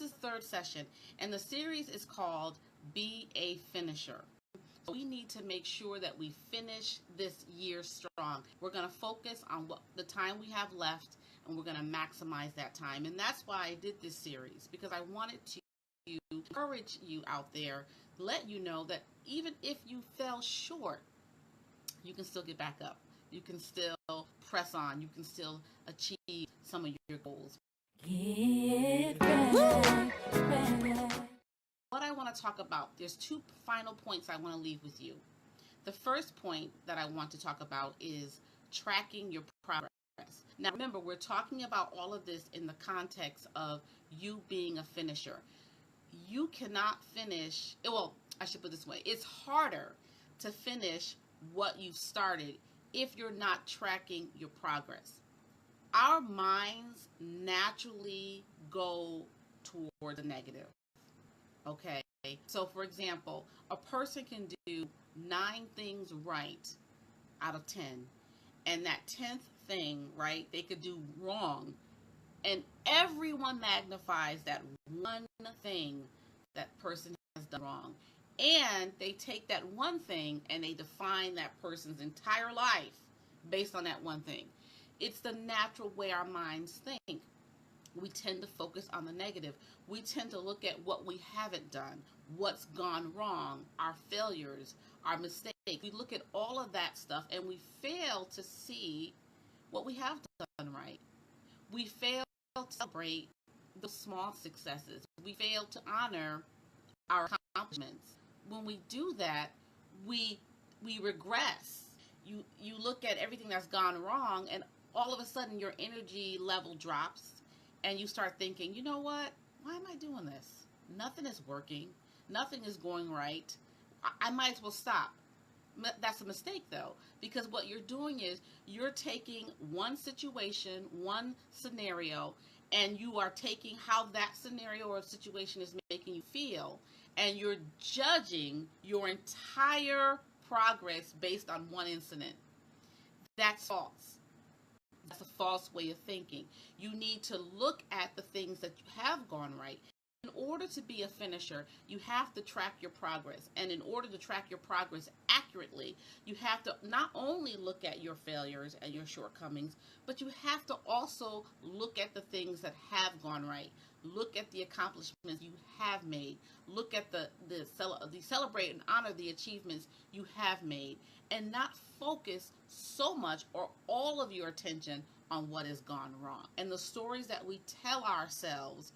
is third session, and the series is called Be a Finisher. So we need to make sure that we finish this year strong. We're going to focus on what the time we have left, and we're going to maximize that time. And that's why I did this series, because I wanted to encourage you out there, let you know that even if you fell short, you can still get back up. You can still press on. You can still achieve some of your goals. Get ready. What I want to talk about, there's two final points I want to leave with you. The first point that I want to talk about is tracking your progress. Now remember, we're talking about all of this in the context of you being a finisher. You cannot finish, well, I should put it this way, it's harder to finish what you've started if you're not tracking your progress. Our minds naturally go toward the negative. Okay, so for example, a person can do 9 things right out of 10, and that 10th thing, right, they could do wrong, and everyone magnifies that one thing that person has done wrong, and they take that one thing and they define that person's entire life based on that one thing. It's the natural way our minds think. We tend to focus on the negative. We tend to look at what we haven't done, what's gone wrong, our failures, our mistakes. We look at all of that stuff and we fail to see what we have done right. We fail to celebrate the small successes. We fail to honor our accomplishments. When we do that, we regress. You look at everything that's gone wrong, and all of a sudden your energy level drops, and you start thinking, you know what? Why am I doing this? Nothing is working. Nothing is going right. I might as well stop. That's a mistake, though, because what you're doing is you're taking one situation, one scenario, and you are taking how that scenario or situation is making you feel, and you're judging your entire progress based on one incident. That's false. That's a false way of thinking. You need to look at the things that you have gone right. In order to be a finisher, you have to track your progress. And in order to track your progress accurately, you have to not only look at your failures and your shortcomings, but you have to also look at the things that have gone right. Look at the accomplishments you have made. Look at the celebrate and honor the achievements you have made, and not focus so much or all of your attention on what has gone wrong. And the stories that we tell ourselves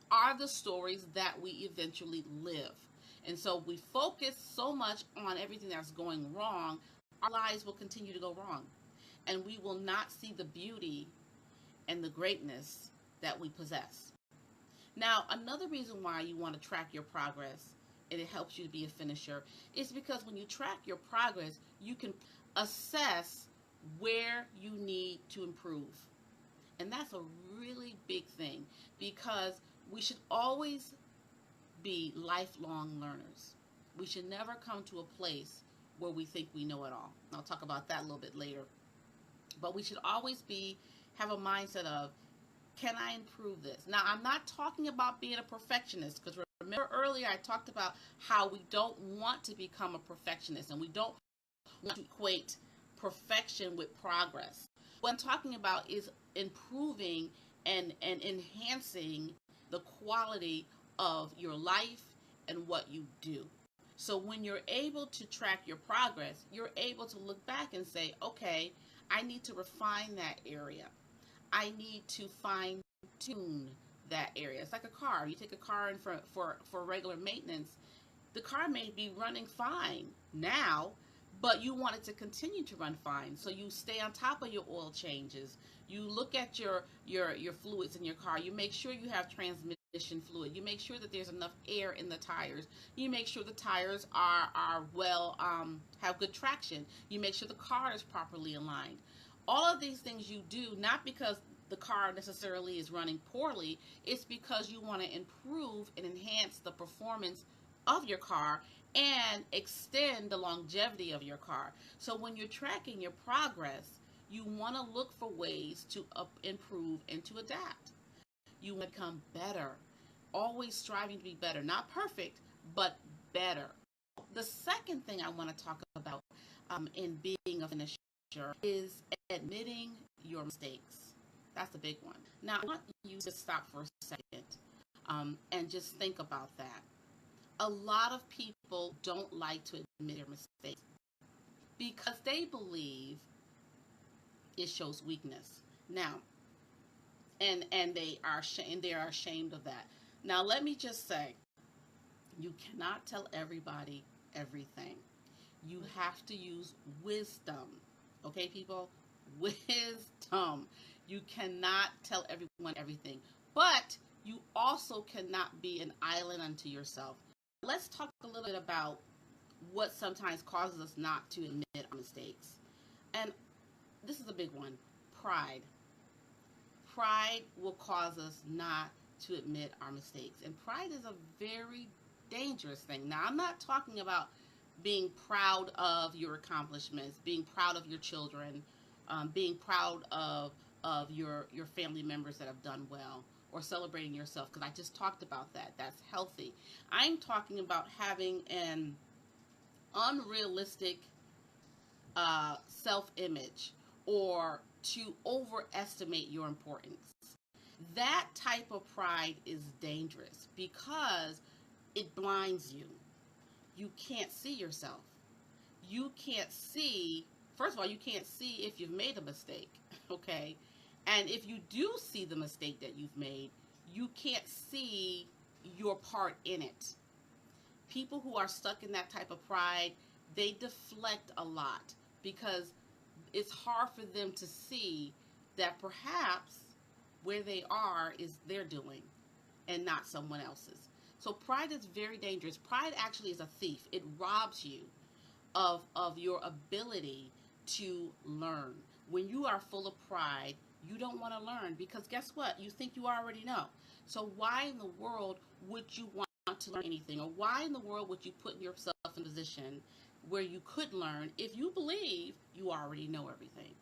are the stories that we eventually live. And so we focus so much on everything that's going wrong, our lives will continue to go wrong. And we will not see the beauty and the greatness that we possess. Now, another reason why you want to track your progress, and it helps you to be a finisher, is because when you track your progress, you can assess where you need to improve. And that's a really big thing, because we should always be lifelong learners. We should never come to a place where we think we know it all. I'll talk about that a little bit later. But we should always have a mindset of, can I improve this? Now, I'm not talking about being a perfectionist, because remember earlier I talked about how we don't want to become a perfectionist, and we don't want to equate perfection with progress. What I'm talking about is improving and enhancing the quality of your life and what you do. So when you're able to track your progress, you're able to look back and say, okay, I need to refine that area. I need to fine tune that area. It's like a car. You take a car in for regular maintenance. The car may be running fine now, but you want it to continue to run fine. So you stay on top of your oil changes. You look at your fluids in your car. You make sure you have transmission fluid. You make sure that there's enough air in the tires. You make sure the tires are well, have good traction. You make sure the car is properly aligned. All of these things you do, not because the car necessarily is running poorly, it's because you want to improve and enhance the performance of your car and extend the longevity of your car. So when you're tracking your progress, you want to look for ways to improve and to adapt. You want to become better. always striving to be better. Not perfect, but better. The second thing I want to talk about in being a finisher is admitting your mistakes. That's a big one. Now, I want you to stop for a second and just think about that. A lot of people don't like to admit their mistakes because they believe it shows weakness. Now, and they are ashamed of that. Now, let me just say, you cannot tell everybody everything. You have to use wisdom. Okay, people? Wisdom. You cannot tell everyone everything. But you also cannot be an island unto yourself. Let's talk a little bit about what sometimes causes us not to admit our mistakes. And this is a big one. Pride. Pride will cause us not to admit our mistakes. And pride is a very dangerous thing. Now, I'm not talking about being proud of your accomplishments, being proud of your children, being proud of your family members that have done well, or celebrating yourself, because I just talked about that. That's healthy. I'm talking about having an unrealistic self-image, or to overestimate your importance. That type of pride is dangerous because it blinds you. You can't see yourself. You can't see, first of all, you can't see if you've made a mistake, okay? And if you do see the mistake that you've made, you can't see your part in it. People who are stuck in that type of pride, they deflect a lot because it's hard for them to see that perhaps where they are is their doing and not someone else's. So pride is very dangerous. Pride actually is a thief. It robs you of your ability to learn. When you are full of pride, you don't want to learn because guess what? You think you already know. So why in the world would you want to learn anything? Or why in the world would you put yourself in a position where you could learn if you believe you already know everything?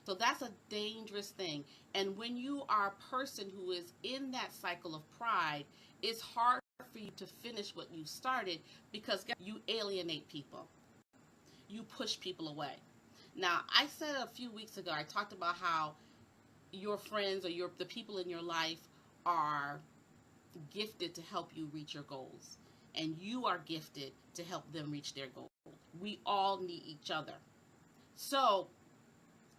So that's a dangerous thing. And when you are a person who is in that cycle of pride, it's hard for you to finish what you started because you alienate people. You push people away. Now, I said a few weeks ago, I talked about how your friends or the people in your life are gifted to help you reach your goals. And you are gifted to help them reach their goals. We all need each other. So,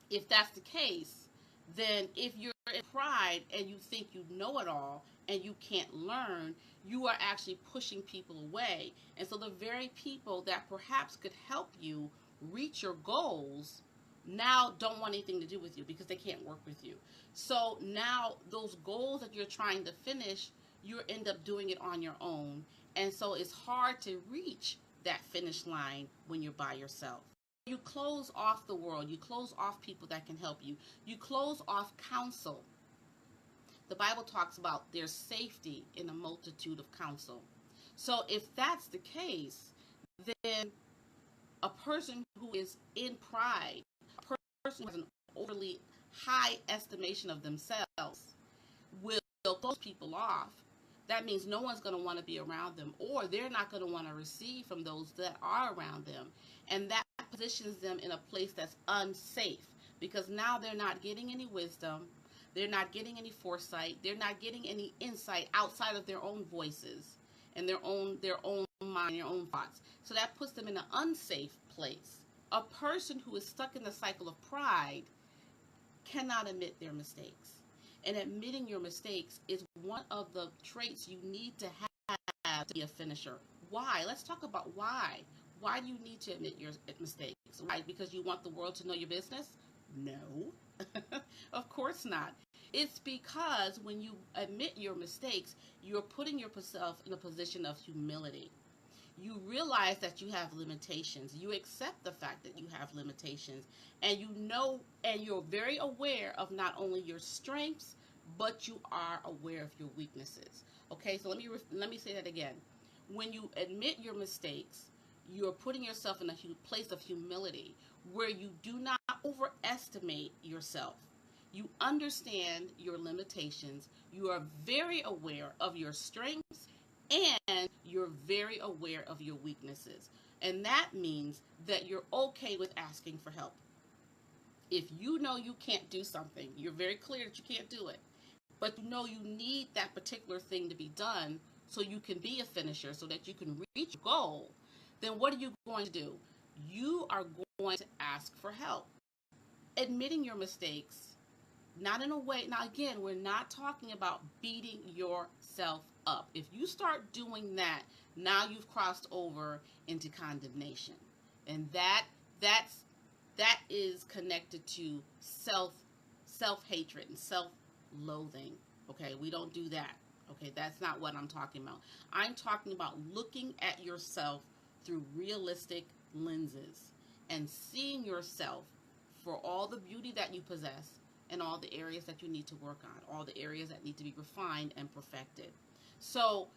if that's the case, then if you're in pride and you think you know it all and you can't learn, you are actually pushing people away. And so the very people that perhaps could help you reach your goals now don't want anything to do with you because they can't work with you. So now those goals that you're trying to finish, you end up doing it on your own. And so it's hard to reach that finish line when you're by yourself. You close off the world. You close off people that can help you. You close off counsel. The Bible talks about there's safety in a multitude of counsel. So if that's the case, then a person who is in pride, a person who has an overly high estimation of themselves will close people off. That means no one's going to want to be around them, or they're not going to want to receive from those that are around them. And that positions them in a place that's unsafe because now they're not getting any wisdom, they're not getting any foresight, they're not getting any insight outside of their own voices and their own mind, their own thoughts. So that puts them in an unsafe place. A person who is stuck in the cycle of pride cannot admit their mistakes. And admitting your mistakes is one of the traits you need to have to be a finisher. Why? Let's talk about why. Why do you need to admit your mistakes? Why? Because you want the world to know your business? No, of course not. It's because when you admit your mistakes, you're putting yourself in a position of humility. You realize that you have limitations. You accept the fact that you have limitations. And you know, and you're very aware of not only your strengths, but you are aware of your weaknesses. Okay, so let me say that again. When you admit your mistakes, you're putting yourself in a place of humility where you do not overestimate yourself. You understand your limitations. You are very aware of your strengths, and you're very aware of your weaknesses. And that means that you're okay with asking for help. If you know you can't do something, you're very clear that you can't do it, but you know you need that particular thing to be done so you can be a finisher, so that you can reach your goal, then what are you going to do? You are going to ask for help. Admitting your mistakes, not in a way, now again, we're not talking about beating yourself up. If you start doing that, now you've crossed over into condemnation. And that's that is connected to self-hatred and self-loathing. Okay, we don't do that. Okay, that's not what I'm talking about. I'm talking about looking at yourself through realistic lenses and seeing yourself for all the beauty that you possess and all the areas that you need to work on, all the areas that need to be refined and perfected. So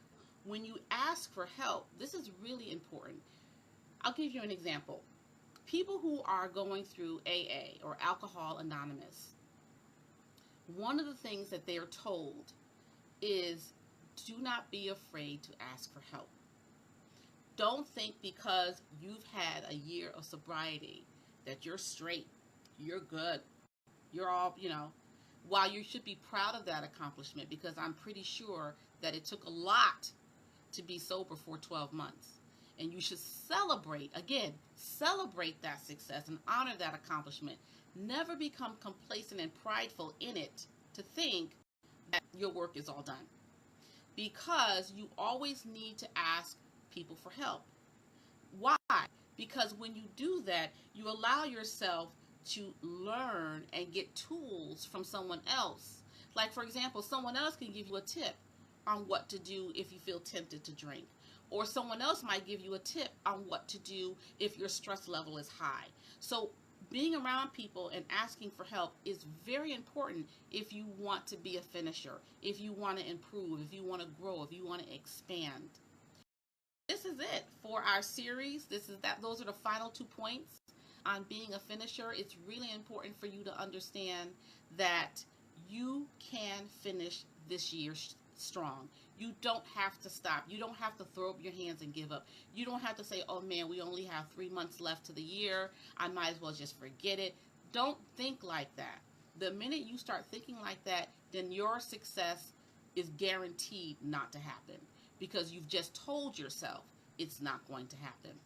when you ask for help, this is really important. I'll give you an example. People who are going through AA or Alcohol Anonymous, one of the things that they are told is, do not be afraid to ask for help. Don't think because you've had a year of sobriety that you're straight, you're good, you're all, while you should be proud of that accomplishment, because I'm pretty sure that it took a lot to be sober for 12 months. And you should celebrate that success and honor that accomplishment. Never become complacent and prideful in it to think that your work is all done. Because you always need to ask people for help. Why? Because when you do that, you allow yourself to learn and get tools from someone else. Like, for example, someone else can give you a tip on what to do if you feel tempted to drink. Or someone else might give you a tip on what to do if your stress level is high. So being around people and asking for help is very important if you want to be a finisher, if you want to improve, if you want to grow, if you want to expand. This is it for our series. Those are the final 2 points on being a finisher. It's really important for you to understand that you can finish this year strong. You don't have to stop. You don't have to throw up your hands and give up. You don't have to say, oh man, we only have 3 months left to the year, I might as well just forget it. Don't think like that. The minute you start thinking like that, then your success is guaranteed not to happen, because you've just told yourself it's not going to happen.